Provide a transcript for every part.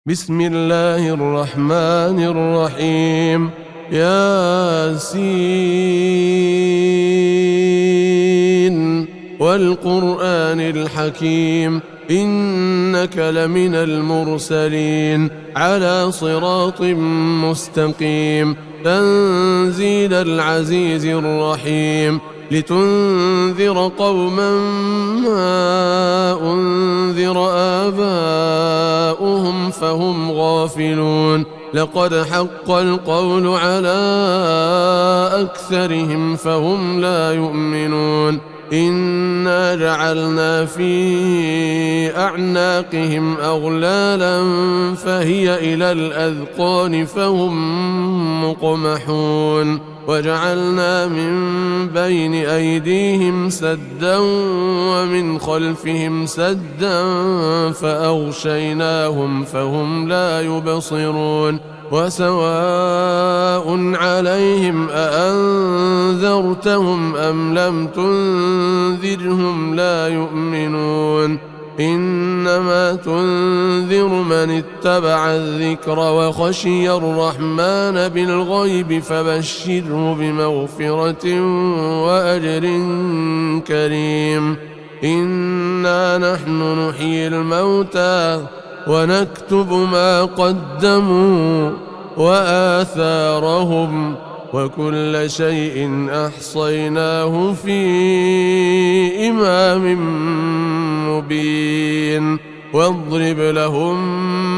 بسم الله الرحمن الرحيم. ياسين والقرآن الحكيم إنك لمن المرسلين على صراط مستقيم تنزيل العزيز الرحيم لتنذر قوما ما أنذر آباؤهم فهم غافلون لقد حق القول على أكثرهم فهم لا يؤمنون إنا جعلنا في أعناقهم أغلالا فهي إلى الأذقان فهم مقمحون وجعلنا من بين أيديهم سدا ومن خلفهم سدا فأغشيناهم فهم لا يبصرون وسواء عليهم أأنذرتهم أم لم تنذرهم لا يؤمنون إنما تنذر من اتبع الذكر وخشي الرحمن بالغيب فبشره بمغفرة وأجر كريم. إنا نحن نحيي الموتى ونكتب ما قدموا وآثارهم وكل شيء أحصيناه في إمام مبين. واضرب لهم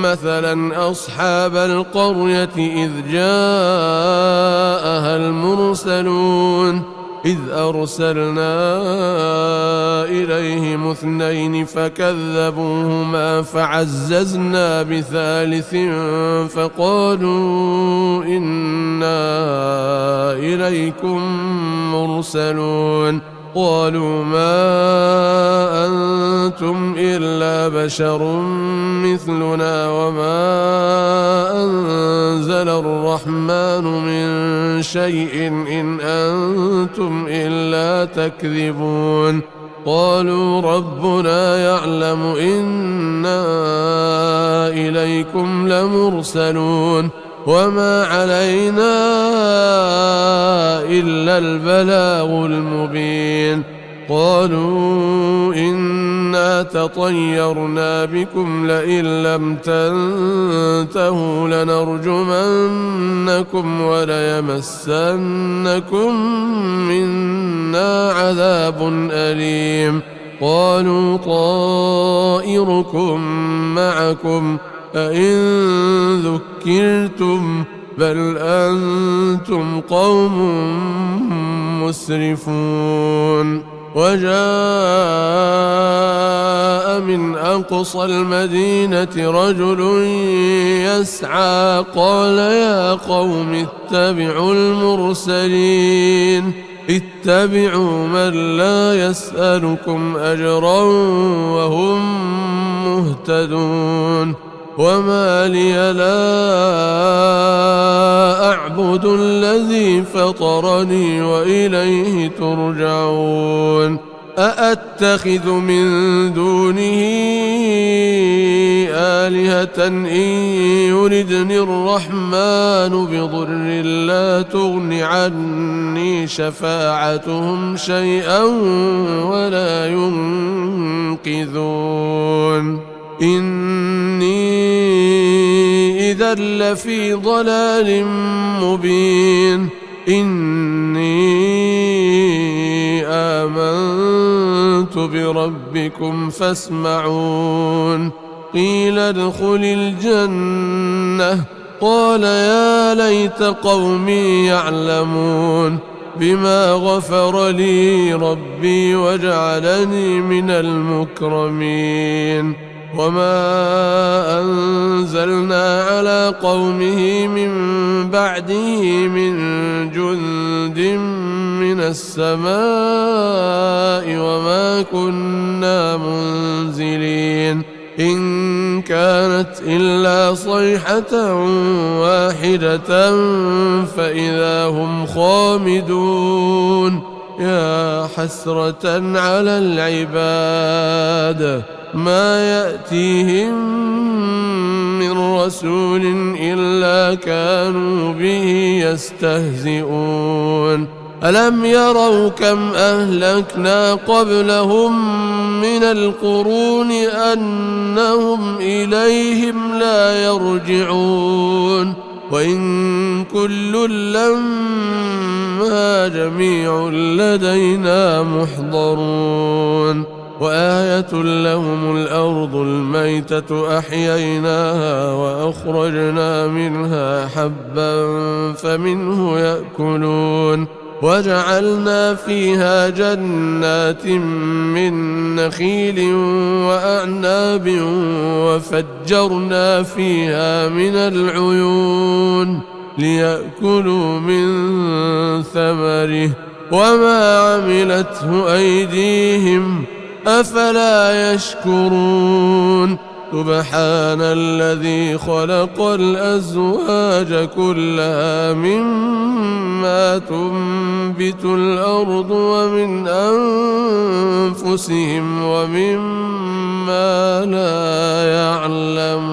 مثلا أصحاب القرية إذ جاءها المرسلون إذ أرسلنا إليهم 2 فكذبوهما فعززنا بثالث فقالوا إنا إليكم مرسلون قالوا ما أنتم إلا بشر مثلنا وما أنزل الرحمن من شيء إن أنتم إلا تكذبون قالوا ربنا يعلم إنا إليكم لمرسلون وما علينا إلا البلاغ المبين. قالوا إنا تطيرنا بكم لئن لم تنتهوا لنرجمنكم وليمسنكم منا عذاب أليم. قالوا طائركم معكم أئن ذكرتم بل أنتم قوم مسرفون. وجاء من أقصى المدينة رجل يسعى قال يا قوم اتبعوا المرسلين اتبعوا من لا يسألكم أجرا وهم مهتدون. وما لي لا أعبد الذي فطرني وإليه ترجعون. أأتخذ من دونه آلهة إن يردني الرحمن بضر لا تغن عني شفاعتهم شيئا ولا ينقذون. إني إذا لفي ضلال مبين. إني آمنت بربكم فاسمعون. قيل ادخل الجنة قال يا ليت قومي يعلمون بما غفر لي ربي وجعلني من المكرمين. وما أنزلنا على قومه من بعده من جند من السماء وما كنا منزلين إن كانت إلا صيحة واحدة فإذا هم خامدون. يا حسرة على العباد ما يأتيهم من رسول إلا كانوا به يستهزئون ألم يروا كم أهلكنا قبلهم من القرون أنهم إليهم لا يرجعون وإن كل لما جميع لدينا محضرون وآية لهم الأرض الميتة أحييناها وأخرجنا منها حبا فمنه يأكلون وجعلنا فيها جنات من نخيل وأعناب وفجرنا فيها من العيون ليأكلوا من ثمره وما عملته أيديهم أفلا يشكرون سبحان الذي خلق الأزواج كلها مما تنبت الأرض ومن أنفسهم ومما لا يعلمون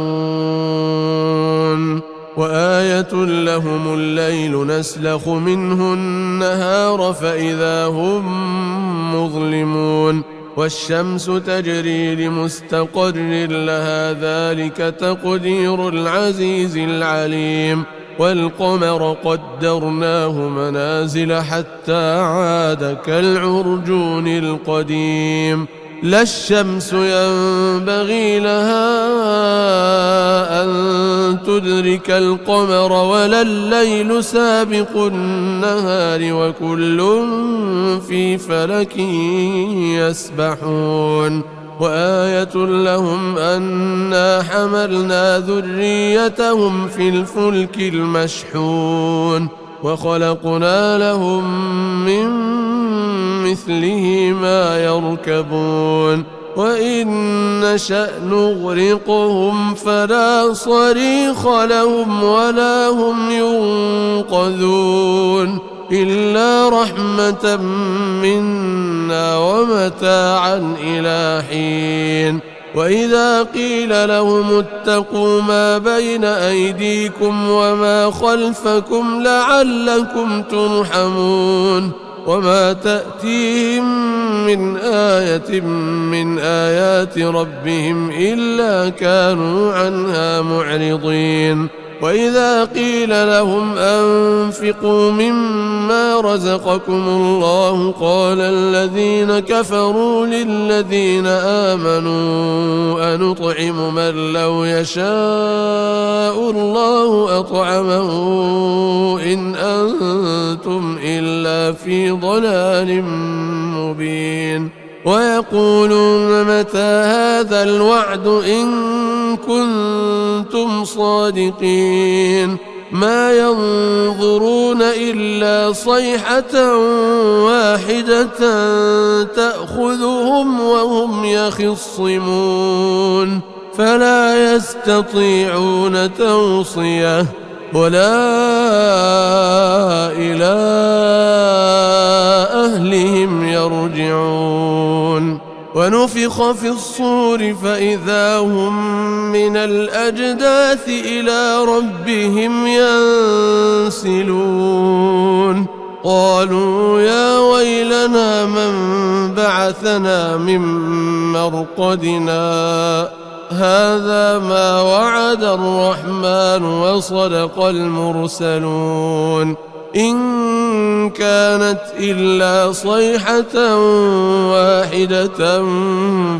وآية لهم الليل نسلخ منه النهار فإذا هم مظلمون والشمس تجري لمستقر لها ذلك تقدير العزيز العليم والقمر قدرناه منازل حتى عاد كالعرجون القديم لا الشمس ينبغي لها أن تدرك القمر ولا الليل سابق النهار وكل في فلك يسبحون وآية لهم أنا حملنا ذريتهم في الفلك المشحون وخلقنا لهم من مثله ما يركبون وإن نشأ نغرقهم فلا صريخ لهم ولا هم ينقذون إلا رحمة منا ومتاعا إلى حين وإذا قيل لهم اتقوا ما بين أيديكم وما خلفكم لعلكم ترحمون وما تأتيهم من آية من آيات ربهم إلا كانوا عنها معرضين وإذا قيل لهم أنفقوا مما رزقكم الله قال الذين كفروا للذين آمنوا أنطعم من لو يشاء الله أطعمه إن أنتم إلا في ضلال مبين ويقولون متى هذا الوعد إن كنتم صادقين ما ينظرون إلا صيحة واحدة تأخذهم وهم يخصمون فلا يستطيعون توصية ولا إلى أهلهم يرجعون ونفخ في الصور فإذا هم من الأجداث إلى ربهم ينسلون قالوا يا ويلنا من بعثنا من مرقدنا هذا ما وعد الرحمن وصدق المرسلون إن كانت إلا صيحة واحدة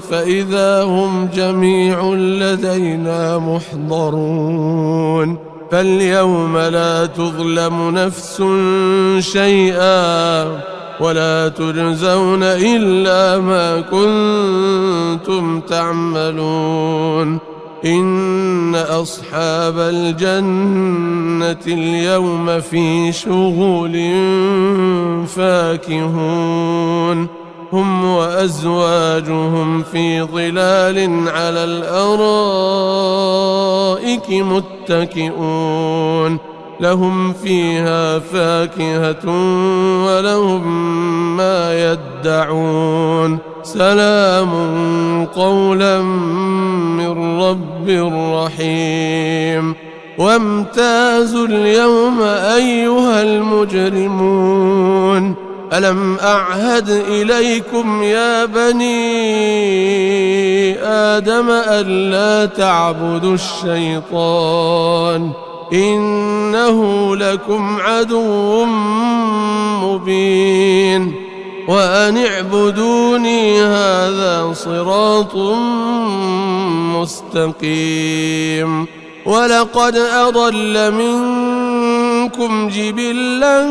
فإذا هم جميع لدينا محضرون فاليوم لا تظلم نفس شيئا ولا تجزون إلا ما كنتم تعملون إن أصحاب الجنة اليوم في شغل فاكهون هم وأزواجهم في ظلال على الأرائك متكئون لهم فيها فاكهة ولهم ما يدعون سلام قولا من رب رحيم وامتازوا اليوم أيها المجرمون ألم أعهد إليكم يا بني آدم ألا تعبدوا الشيطان إنه لكم عدو مبين وأن اعبدوني هذا صراط مستقيم ولقد أضل منكم جبلا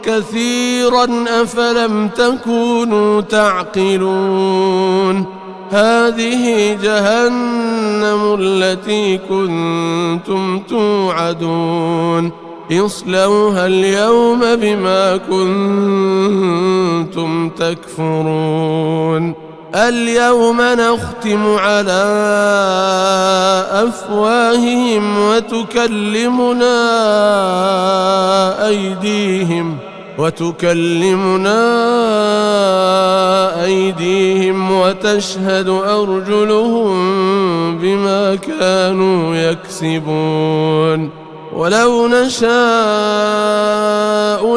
كثيرا أفلم تكونوا تعقلون هذه جهنم التي كنتم توعدون اصلوها اليوم بما كنتم تكفرون اليوم نختم على أفواههم وتكلمنا أيديهم وتشهد أرجلهم بما كانوا يكسبون ولو نشاء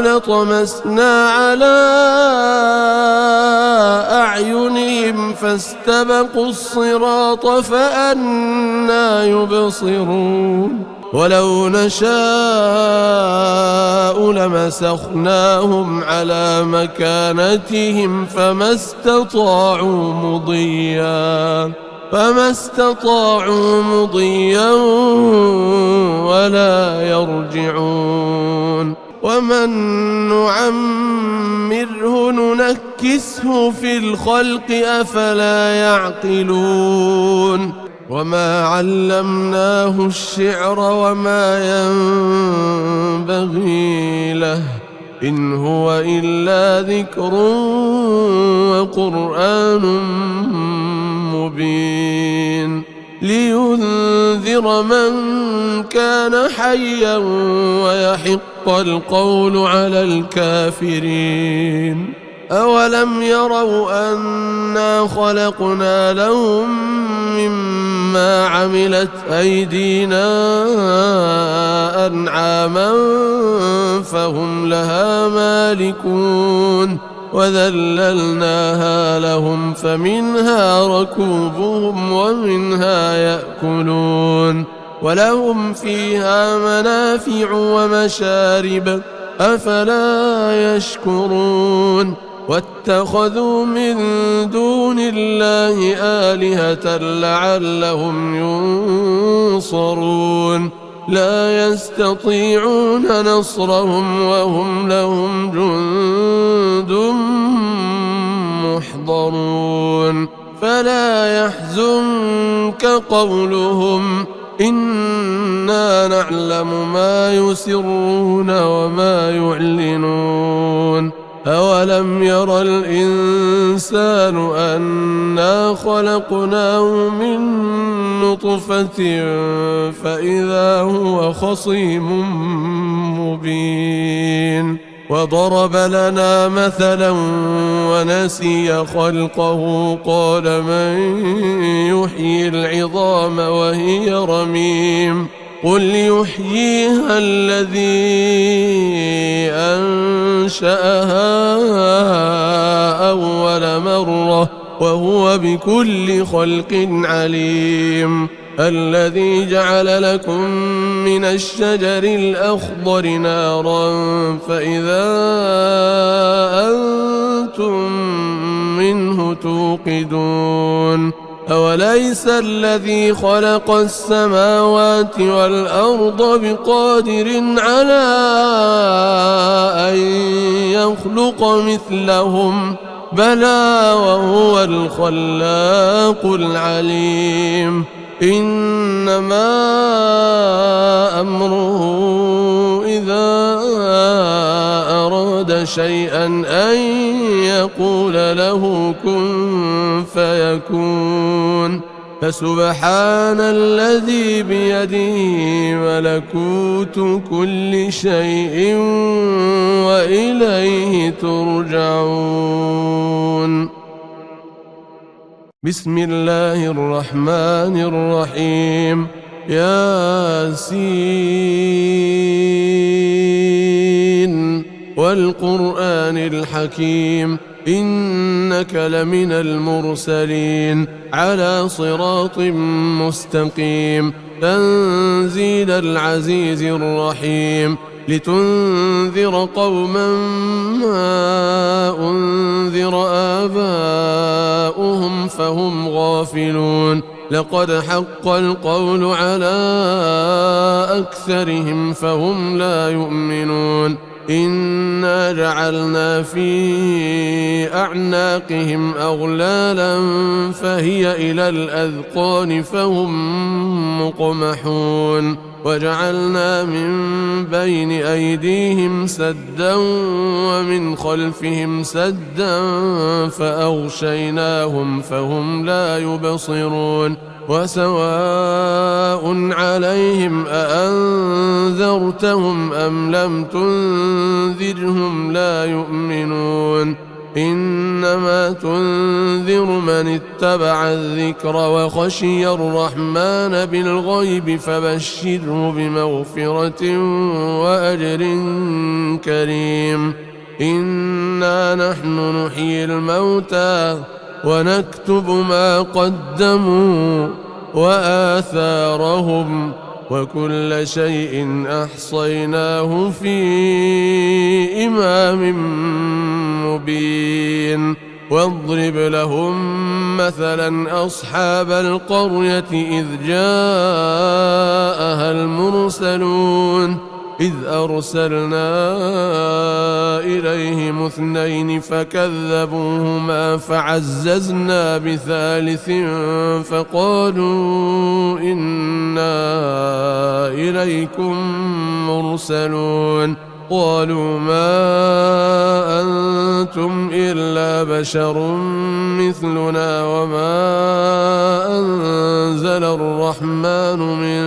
لطمسنا على أعينهم فاستبقوا الصراط فأنى يبصرون ولو نشاء لمسخناهم على مكانتهم فما استطاعوا مضيا ولا يرجعون ومن نعمره ننكسه في الخلق أفلا يعقلون وما علمناه الشعر وما ينبغي له إن هو إلا ذكر وقرآن مبين لينذر من كان حيا ويحق القول على الكافرين أولم يروا أنا خلقنا لهم مما عملت أيدينا أنعاما فهم لها مالكون وذللناها لهم فمنها ركوبهم ومنها يأكلون ولهم فيها منافع ومشارب أفلا يشكرون واتخذوا من دون الله آلهة لعلهم ينصرون لا يستطيعون نصرهم وهم لهم جند محضرون فلا يحزنك قولهم إنا نعلم ما يسرون وما يعلنون أولم ير الإنسان أنا خلقناه من نطفة فإذا هو خصيم مبين وضرب لنا مثلا ونسي خلقه قال من يحيي العظام وهي رميم قل يحييها الذي أنشأها أول مرة وهو بكل خلق عليم الذي جعل لكم من الشجر الأخضر نارا فإذا أنتم منه توقدون أوليس الذي خلق السماوات والأرض بقادر على أن يخلق مثلهم بلى وهو الخلاق العليم إنما أمره إذا أراد شيئا أن يقول له كن فيكون فسبحان الذي بيده ملكوت كل شيء وإليه ترجعون. بسم الله الرحمن الرحيم. ياسين والقرآن الحكيم إنك لمن المرسلين على صراط مستقيم تنزيل العزيز الرحيم لتنذر قوما ما أنذر آباؤهم فهم غافلون لقد حق القول على أكثرهم فهم لا يؤمنون إنا جعلنا في أعناقهم أغلالا فهي إلى الأذقان فهم مقمحون وجعلنا من بين أيديهم سدا ومن خلفهم سدا فأغشيناهم فهم لا يبصرون وسواء عليهم أأنذرتهم أم لم تنذرهم لا يؤمنون إنما تنذر من اتبع الذكر وخشي الرحمن بالغيب فبشره بمغفرة وأجر كريم. إنا نحن نحيي الموتى ونكتب ما قدموا وآثارهم وكل شيء أحصيناه في إمام مبين. واضرب لهم مثلا أصحاب القرية إذ جاءها المرسلون إذ أرسلنا إليهم 2 فكذبوهما فعززنا بثالث فقالوا إنا إليكم مرسلون قالوا ما أنتم إلا بشر مثلنا وما أنزل الرحمن من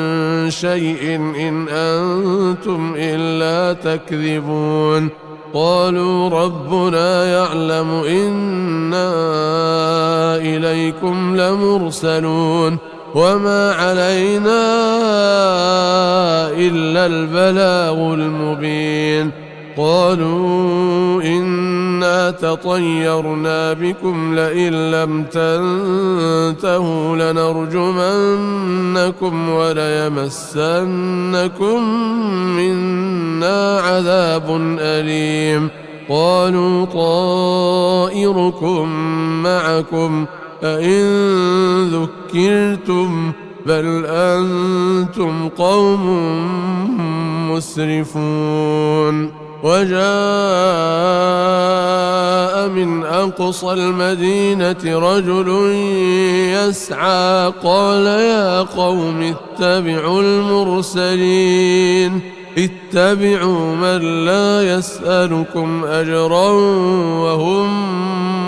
شيء إن أنتم إلا تكذبون قالوا ربنا يعلم إنا إليكم لمرسلون وما علينا إلا البلاغ المبين. قالوا إنا تطيرنا بكم لئن لم تنتهوا لنرجمنكم وليمسنكم منا عذاب أليم. قالوا طائركم معكم أئن ذكرتم بل أنتم قوم مسرفون. وجاء من أقصى المدينة رجل يسعى قال يا قوم اتبعوا المرسلين اتبعوا من لا يسألكم أجرا وهم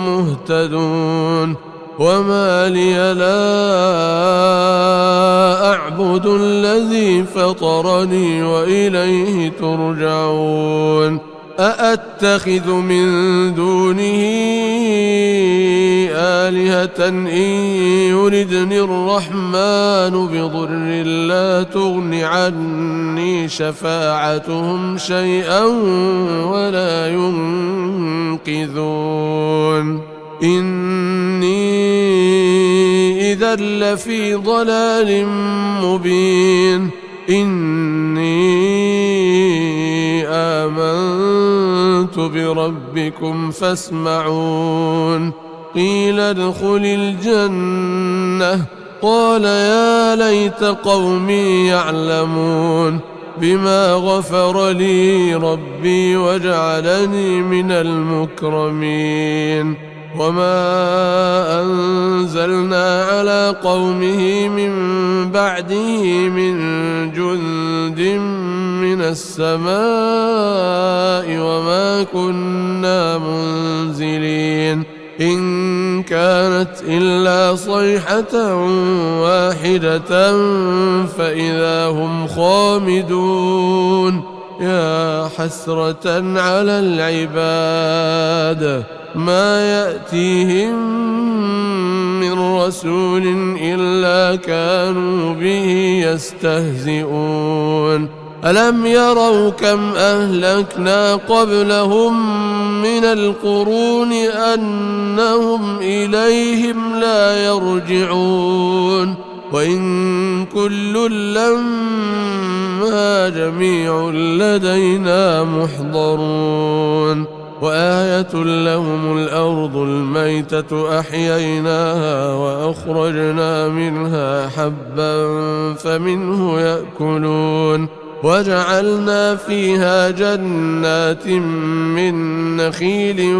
مهتدون. وما لي لا أعبد الذي فطرني وإليه ترجعون. أأتخذ من دونه آلهة إن يردني الرحمن بضر لا تغن عني شفاعتهم شيئا ولا ينقذون. إني إذا لفي ضلال مبين. إني آمنت بربكم فاسمعون. قيل ادخل الجنة قال يا ليت قومي يعلمون بما غفر لي ربي وجعلني من المكرمين. وما أنزلنا على قومه من بعده من جند من السماء وما كنا منزلين. إن كانت إلا صيحة واحدة فإذا هم خامدون يا حسرة على العباد ما يأتيهم من رسول إلا كانوا به يستهزئون ألم يروا كم أهلكنا قبلهم من القرون أنهم إليهم لا يرجعون وإن كل لما جميع لدينا محضرون وآية لهم الأرض الميتة أحييناها وأخرجنا منها حبا فمنه يأكلون وجعلنا فيها جنات من نخيل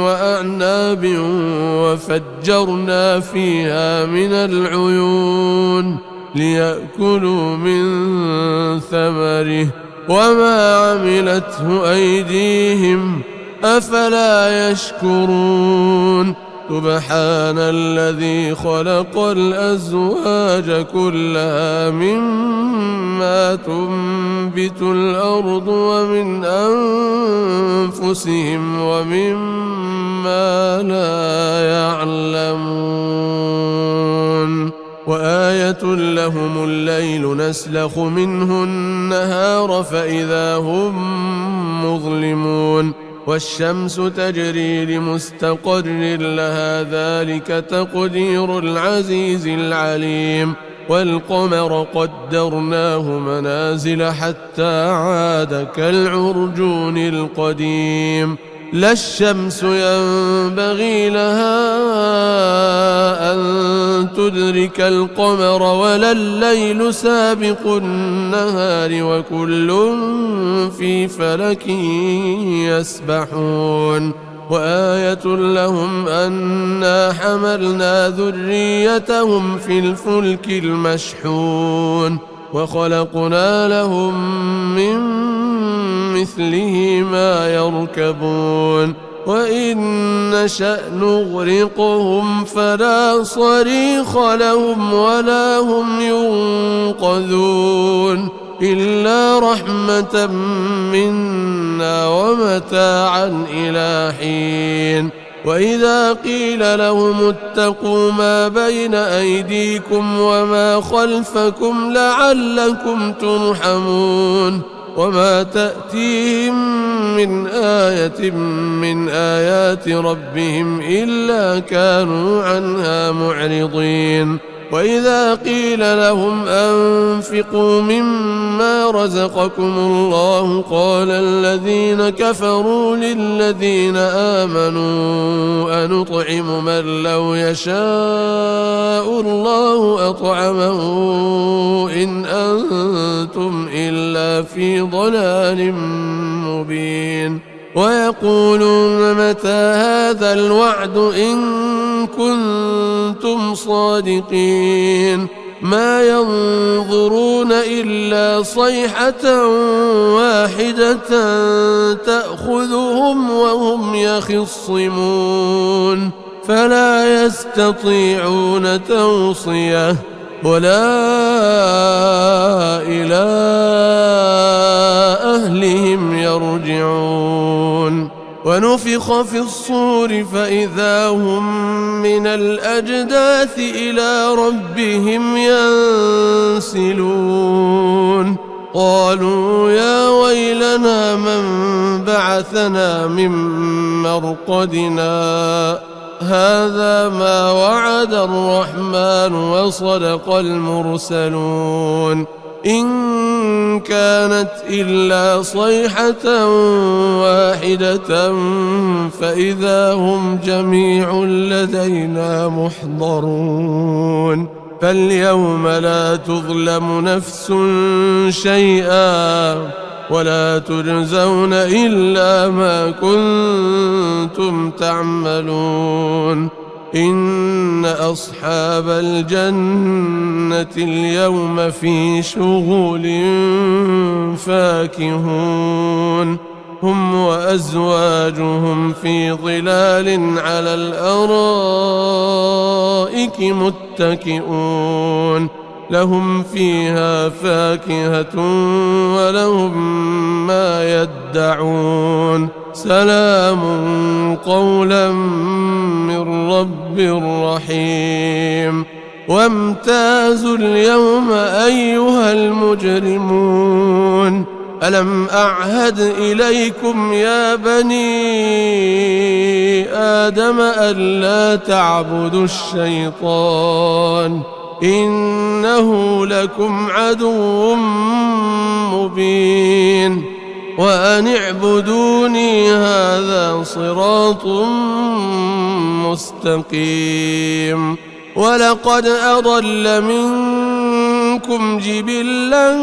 وأعناب وفجرنا فيها من العيون ليأكلوا من ثمره وما عملته أيديهم أفلا يشكرون سبحان الذي خلق الأزواج كلها مما تنبت الأرض ومن أنفسهم ومما لا يعلمون وآية لهم الليل نسلخ منه النهار فإذا هم مظلمون والشمس تجري لمستقر لها ذلك تقدير العزيز العليم والقمر قدرناه منازل حتى عاد كالعرجون القديم لا الشمس ينبغي لها أن تدرك القمر ولا الليل سابق النهار وكل في فلك يسبحون وآية لهم أنا حملنا ذريتهم في الفلك المشحون وخلقنا لهم من مثله ما يركبون وإن نشأ نغرقهم فلا صريخ لهم ولا هم ينقذون إلا رحمة منا ومتاعا إلى حين وإذا قيل لهم اتقوا ما بين أيديكم وما خلفكم لعلكم ترحمون وما تأتيهم من آية من آيات ربهم إلا كانوا عنها معرضين وإذا قيل لهم أنفقوا مما رزقكم الله قال الذين كفروا للذين آمنوا أنطعم من لو يشاء الله أطعمه إن أنتم إلا في ضلال مبين ويقولون متى هذا الوعد إن كنتم صادقين ما ينظرون إلا صيحة واحدة تأخذهم وهم يخصمون فلا يستطيعون توصية ولا إلى أهلهم يرجعون ونفخ في الصور فإذا هم من الأجداث إلى ربهم ينسلون قالوا يا ويلنا من بعثنا من مرقدنا هذا ما وعد الرحمن وصدق المرسلون إن كانت إلا صيحة واحدة فإذا هم جميع لدينا محضرون فاليوم لا تظلم نفس شيئا ولا تجزون إلا ما كنتم تعملون إن أصحاب الجنة اليوم في شغل فاكهون هم وأزواجهم في ظلال على الأرائك متكئون لهم فيها فاكهة ولهم ما يدعون سلام قولا من رب رحيم وامتازوا اليوم أيها المجرمون ألم أعهد إليكم يا بني آدم ألا تعبدوا الشيطان إنه لكم عدو مبين وأن اعبدوني هذا صراط مستقيم ولقد أضل منكم جبلا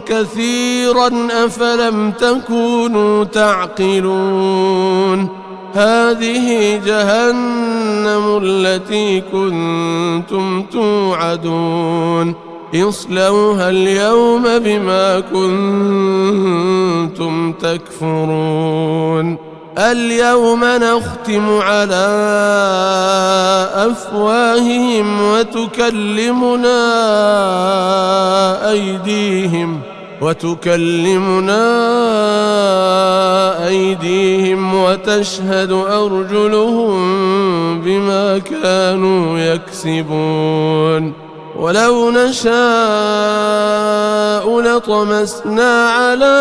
كثيرا أفلم تكونوا تعقلون هذه جهنم التي كنتم توعدون اصلوها اليوم بما كنتم تكفرون اليوم نختم على أفواههم وتكلمنا أيديهم وتشهد أرجلهم بما كانوا يكسبون ولو نشاء لطمسنا على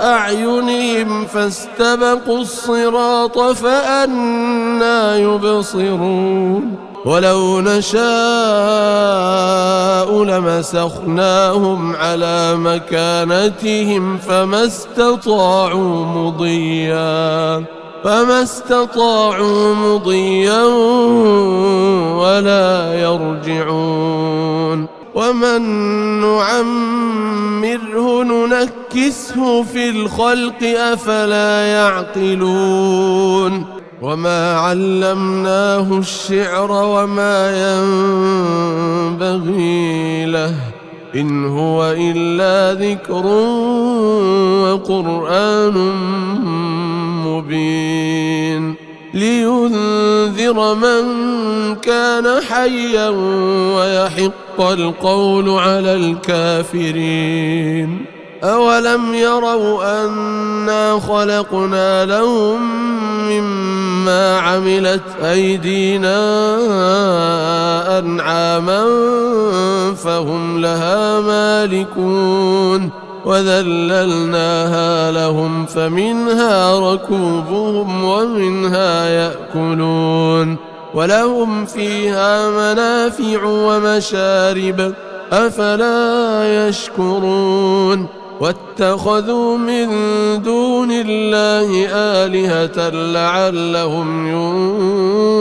أعينهم فاستبقوا الصراط فأنى يبصرون ولو نشاء لمسخناهم على مكانتهم فما استطاعوا مضيا ولا يرجعون ومن نعمره ننكسه في الخلق أفلا يعقلون وما علمناه الشعر وما ينبغي له إن هو إلا ذكر وقرآن مبين لينذر من كان حيا ويحق القول على الكافرين أولم يروا أنا خلقنا لهم مما عملت أيدينا أنعاما فهم لها مالكون وذللناها لهم فمنها ركوبهم ومنها يأكلون ولهم فيها منافع ومشارب أفلا يشكرون واتخذوا من دون الله آلهة لعلهم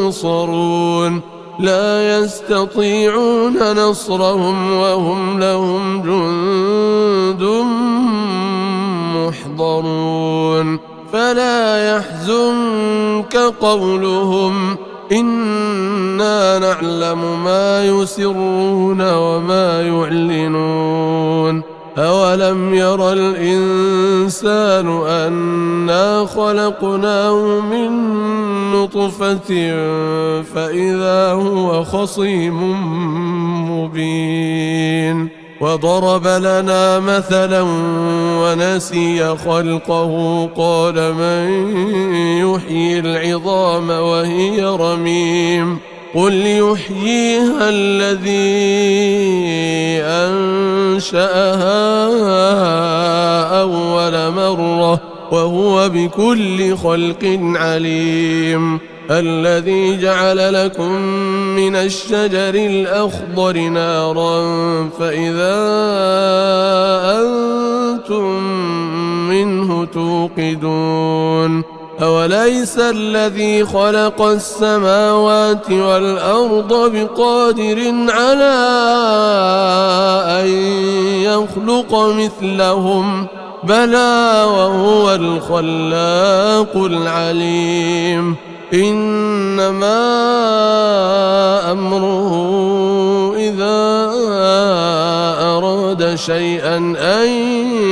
ينصرون لا يستطيعون نصرهم وهم لهم جند محضرون فلا يحزنك قولهم إنا نعلم ما يسرون وما يعلنون أولم ير الإنسان أنا خلقناه من نطفة فإذا هو خصيم مبين وضرب لنا مثلا ونسي خلقه قال من يحيي العظام وهي رميم قل يحييها الذي أنشأها أول مرة وهو بكل خلق عليم الذي جعل لكم من الشجر الأخضر نارا فإذا أنتم منه توقدون أوليس الذي خلق السماوات والأرض بقادر على أن يخلق مثلهم بلى وهو الخلاق العليم إنما أمره إذا أراد أراد شيئا أن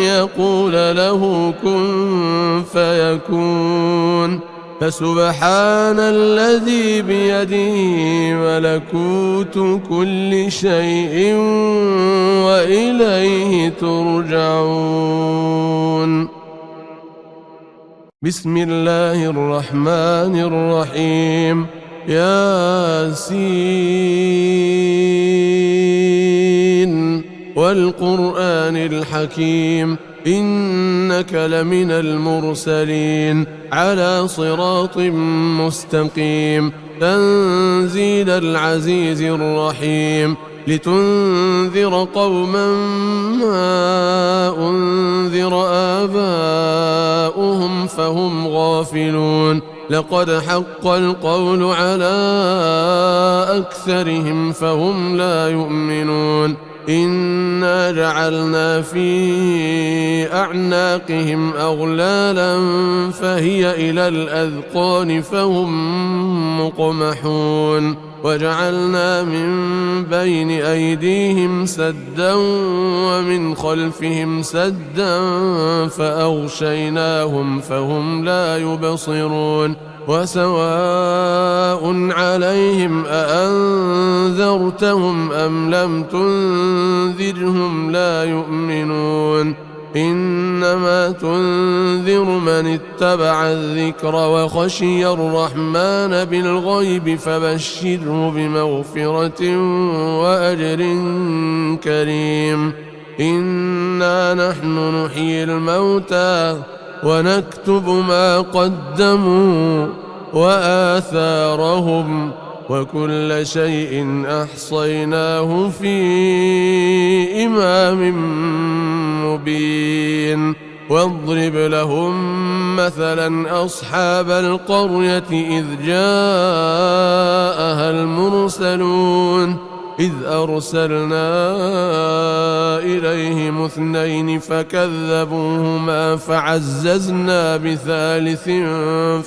يقول له كن فيكون فسبحان الذي بيده ملكوت كل شيء وإليه ترجعون. بسم الله الرحمن الرحيم. ياسين والقرآن الحكيم إنك لمن المرسلين على صراط مستقيم تنزيل العزيز الرحيم لتنذر قوما ما أنذر آباؤهم فهم غافلون لقد حق القول على أكثرهم فهم لا يؤمنون إنا جعلنا في أعناقهم أغلالا فهي إلى الأذقان فهم مقمحون وجعلنا من بين أيديهم سدا ومن خلفهم سدا فأغشيناهم فهم لا يبصرون وسواء عليهم أأنذرتهم أم لم تنذرهم لا يؤمنون إنما تنذر من اتبع الذكر وخشي الرحمن بالغيب فبشره بمغفرة وأجر كريم. إنا نحن نحيي الموتى ونكتب ما قدموا وآثارهم وكل شيء أحصيناه في إمام مبين. واضرب لهم مثلا أصحاب القرية إذ جاءها المرسلون إذ أرسلنا إليهم 2 فكذبوهما فعززنا بثالث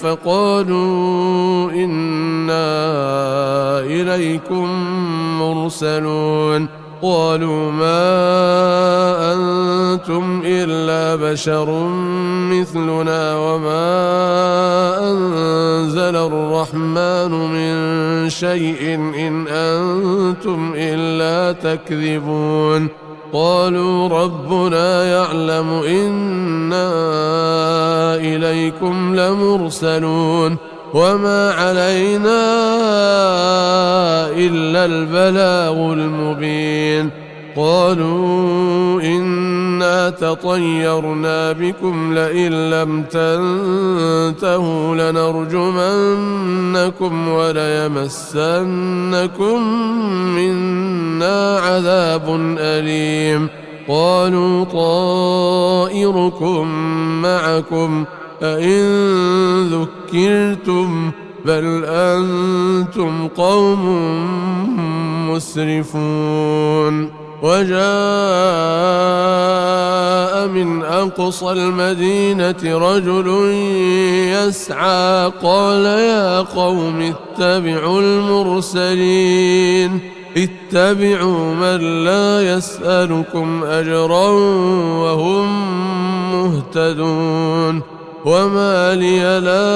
فقالوا إنا إليكم مرسلون قالوا ما أنتم إلا بشر مثلنا وما أنزل الرحمن من شيء إن أنتم إلا تكذبون قالوا ربنا يعلم إنا إليكم لمرسلون وما علينا إلا البلاغ المبين قالوا إنا تطيرنا بكم لئن لم تنتهوا لنرجمنكم وليمسنكم منا عذاب أليم قالوا طائركم معكم أئن ذكرتم بل أنتم قوم مسرفون وجاء من أقصى المدينة رجل يسعى قال يا قوم اتبعوا المرسلين اتبعوا من لا يسألكم أجرا وهم مهتدون وما لي لا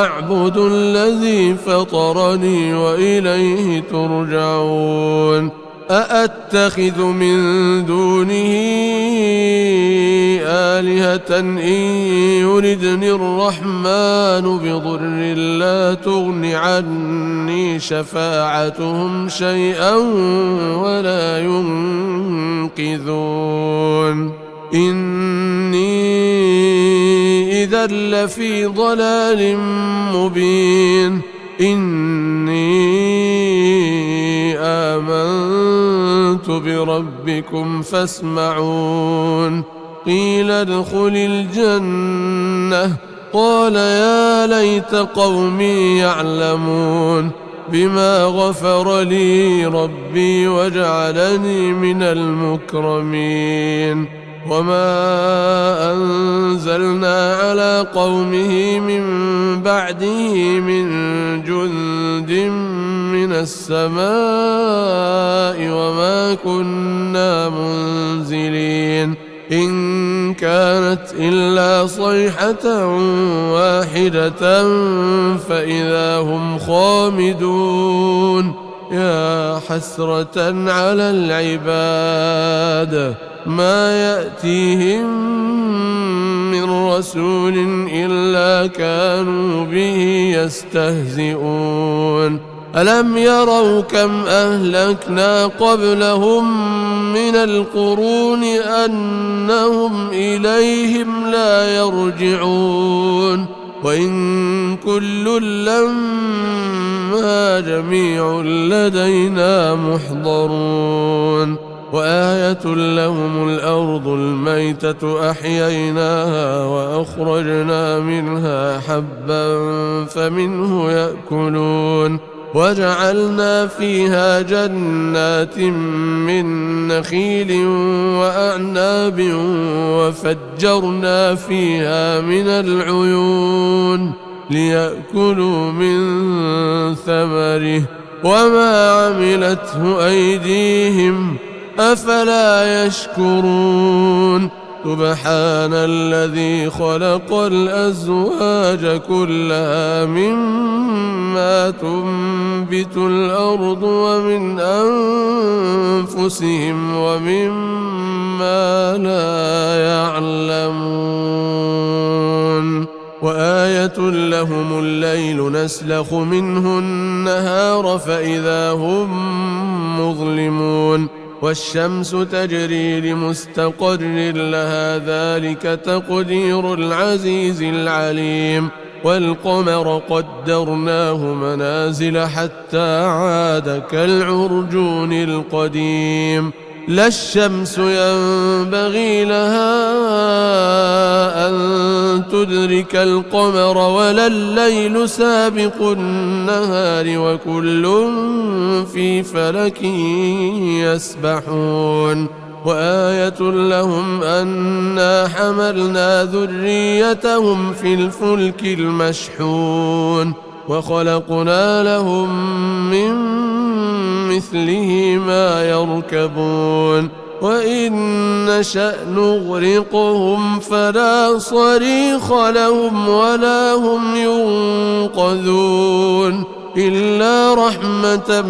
أعبد الذي فطرني وإليه ترجعون أأتخذ من دونه آلهة إن يردني الرحمن بضر لا تغن عني شفاعتهم شيئا ولا ينقذون إني إذا لفي ضلال مبين إني آمنت بربكم فاسمعون قيل ادخل الجنة قال يا ليت قومي يعلمون بما غفر لي ربي وجعلني من المكرمين وما أنزلنا على قومه من بعده من جند من السماء وما وما كنا منزلين إن كانت إلا صيحة واحدة فإذا هم خامدون يا حسرة على العباد ما يأتيهم من رسول إلا كانوا به يستهزئون ألم يروا كم أهلكنا قبلهم من القرون أنهم إليهم لا يرجعون وإن كل لما جميع لدينا محضرون وآية لهم الأرض الميتة أحييناها وأخرجنا منها حبا فمنه يأكلون وجعلنا فيها جنات من نخيل وأعناب وفجرنا فيها من العيون ليأكلوا من ثمره وما عملته أيديهم أفلا يشكرون سبحان الذي خلق الأزواج كلها مما تنبت الأرض ومن أنفسهم ومما لا يعلمون وآية لهم الليل نسلخ منه النهار فإذا هم مظلمون والشمس تجري لمستقر لها ذلك تقدير العزيز العليم والقمر قدرناه منازل حتى عاد كالعرجون القديم لا الشمس ينبغي لها أن تدرك القمر ولا الليل سابق النهار وكل في فلك يسبحون وآية لهم أنا حملنا ذريتهم في الفلك المشحون وخلقنا لهم من مثله ما يركبون وإن نشأ نغرقهم فلا صريخ لهم ولا هم ينقذون إلا رحمة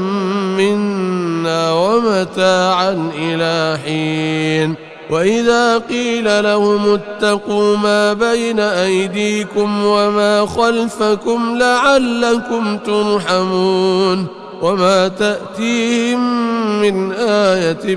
منا ومتاعا إلى حين وإذا قيل لهم اتقوا ما بين أيديكم وما خلفكم لعلكم ترحمون وما تأتيهم من آية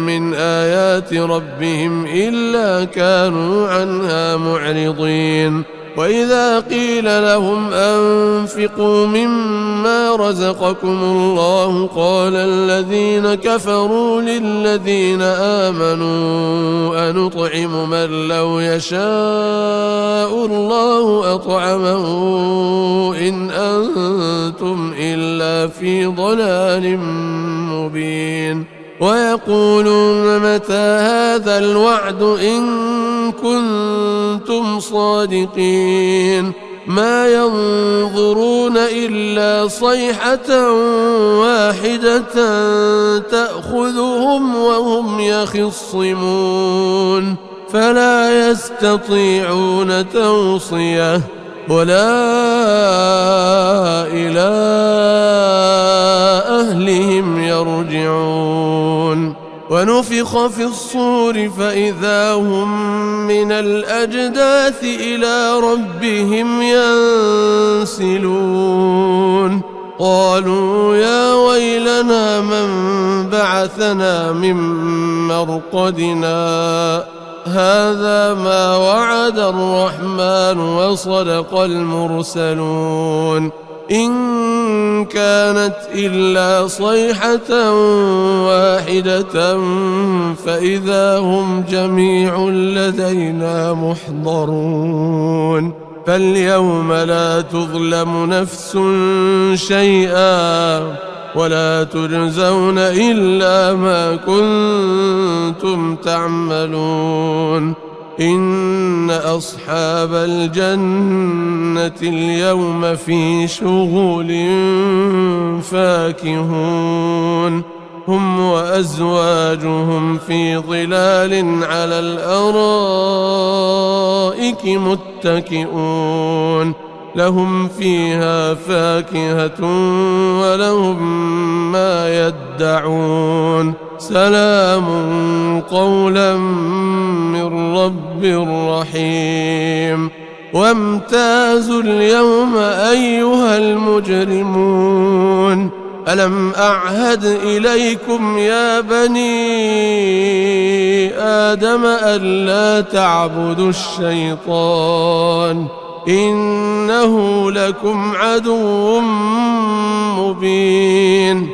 من آيات ربهم إلا كانوا عنها معرضين وإذا قيل لهم أنفقوا مما رزقكم الله قال الذين كفروا للذين آمنوا أنطعم من لو يشاء الله أطعمه إن أنتم إلا في ضلال مبين ويقولون متى هذا الوعد إن كنتم صادقين ما ينظرون إلا صيحة واحدة تأخذهم وهم يخصمون فلا يستطيعون توصية ولا إلى أهلهم يرجعون ونفخ في الصور فإذا هم من الأجداث إلى ربهم ينسلون قالوا يا ويلنا من بعثنا من مرقدنا هذا ما وعد الرحمن وصدق المرسلون إن كانت إلا صيحة واحدة فإذا هم جميع لدينا محضرون فاليوم لا تظلم نفس شيئا ولا تجزون إلا ما كنتم تعملون إن أصحاب الجنة اليوم في شغل فاكهون هم وأزواجهم في ظلال على الأرائك متكئون لهم فيها فاكهة ولهم ما يدعون سلام قولا من رب رحيم وامتازوا اليوم أيها المجرمون ألم أعهد إليكم يا بني آدم ألا تعبدوا الشيطان إنه لكم عدو مبين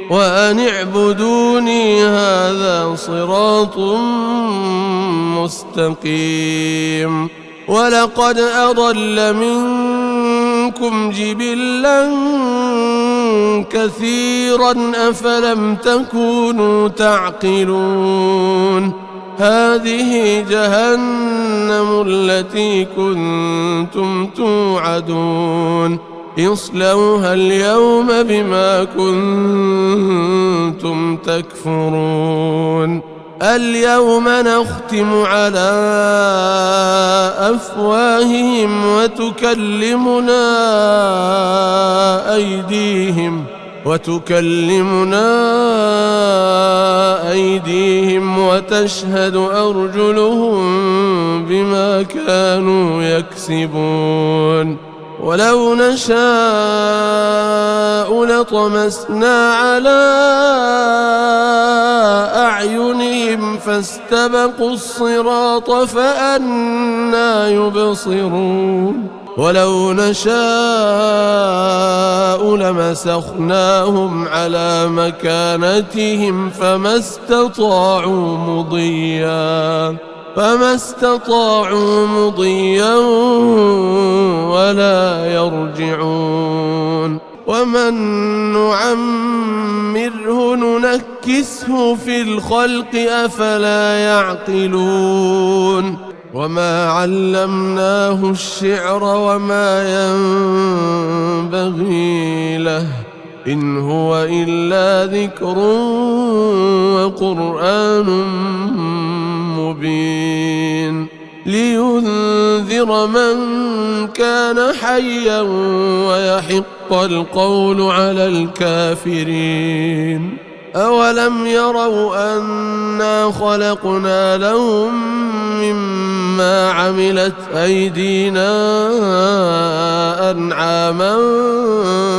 وأن اعبدوني هذا صراط مستقيم ولقد أضل منكم جبلا كثيرا أفلم تكونوا تعقلون هذه جهنم التي كنتم توعدون اصلوها اليوم بما كنتم تكفرون اليوم نختم على أفواههم وتكلمنا أيديهم وتشهد أرجلهم بما كانوا يكسبون ولو نشاء لطمسنا على أعينهم فاستبقوا الصراط فأنى يبصرون ولو نشاء لمسخناهم على مكانتهم فما استطاعوا مضيا ولا يرجعون ومن نعمره ننكسه في الخلق أفلا يعقلون وما علمناه الشعر وما ينبغي له إن هو إلا ذكر وقرآن مبين لينذر من كان حيا ويحق القول على الكافرين أولم يروا أنا خلقنا لهم مما عملت أيدينا أنعاما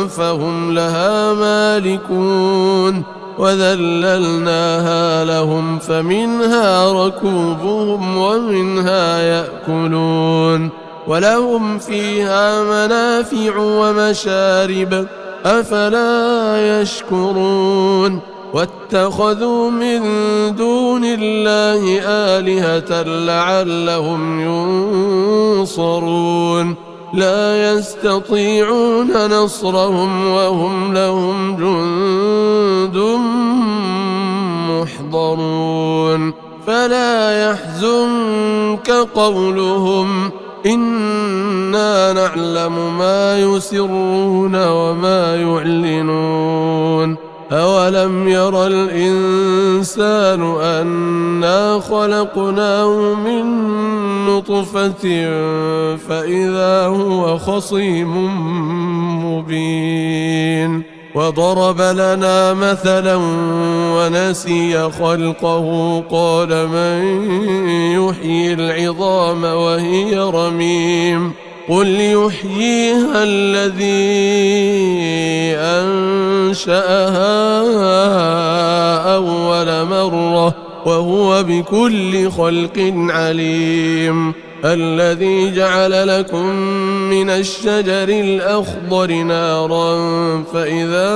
فهم لها مالكون وذللناها لهم فمنها ركوبهم ومنها يأكلون ولهم فيها منافع ومشارب أفلا يشكرون واتخذوا من دون الله آلهة لعلهم ينصرون لا يستطيعون نصرهم وهم لهم جند محضرون فلا يحزنك قولهم إنا نعلم ما يسرون وما يعلنون أولم ير الإنسان أنا خلقناه من نطفة فإذا هو خصيم مبين وضرب لنا مثلا ونسي خلقه قال من يحيي العظام وهي رميم قل يحييها الذي أنشأها أول مرة وهو بكل خلق عليم الذي جعل لكم من الشجر الأخضر نارا فإذا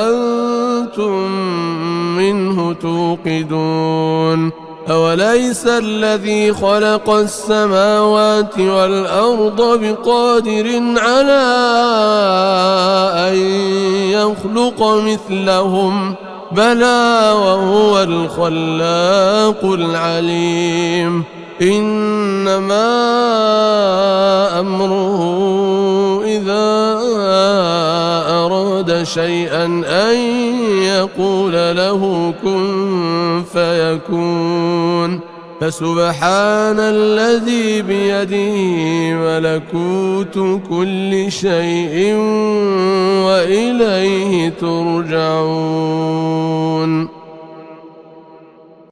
أنتم منه توقدون أوليس الذي خلق السماوات والأرض بقادر على أن يخلق مثلهم بلى وهو الخلاق العليم إنما أمره إذا أراد شيئا أن يقول له كن فيكون. فسبحان الذي بيده ملكوت كل شيء وإليه ترجعون.